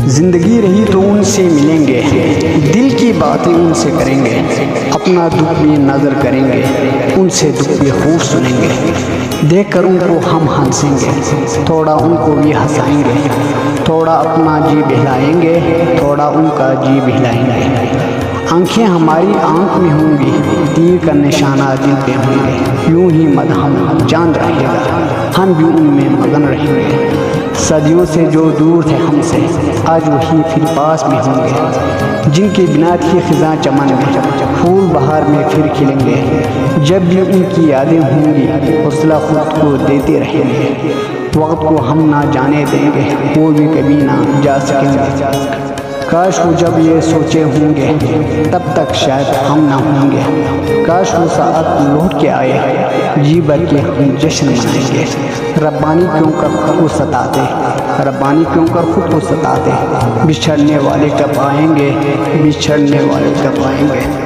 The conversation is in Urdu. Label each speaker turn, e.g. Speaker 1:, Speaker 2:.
Speaker 1: زندگی رہی تو ان سے ملیں گے، دل کی باتیں ان سے کریں گے، اپنا دکھ بھی نظر کریں گے، ان سے دکھ بھی خوب سنیں گے، دیکھ کر ان کو ہم ہنسیں گے، تھوڑا ان کو بھی ہنسائیں گے، تھوڑا اپنا جی بہلائیں گے، تھوڑا ان کا جی بہلائیں گے۔ آنکھیں ہماری آنکھ میں ہوں گی، تیر کا نشانہ دل پہ ہوں گے، یوں ہی مدہم چاند رہے گا، ہم بھی ان میں مگن رہیں گے۔ صدیوں سے جو دور تھے ہم سے، آج وہی پھر پاس میں ہوں گے، جن کے بنا تھی خزاں چمن میں، پھول بہار میں پھر کھلیں گے۔ جب بھی ان کی یادیں ہوں گی، حوصلہ خود کو دیتے رہیں گے، وقت کو ہم نہ جانے دیں گے، وہ بھی کبھی نہ جا سکیں گے۔ کاش وہ جب یہ سوچے ہوں گے، تب تک شاید ہم نہ ہوں گے، کاش وہ ساعت لوٹ کے آئے، جی بھر کے ہم جشن منائیں گے۔ ربانی کیوں کر خود کو ستاتے، ربانی کیوں کر خود کو ستاتے، بچھڑنے والے کب آئیں گے، بچھڑنے والے کب آئیں گے۔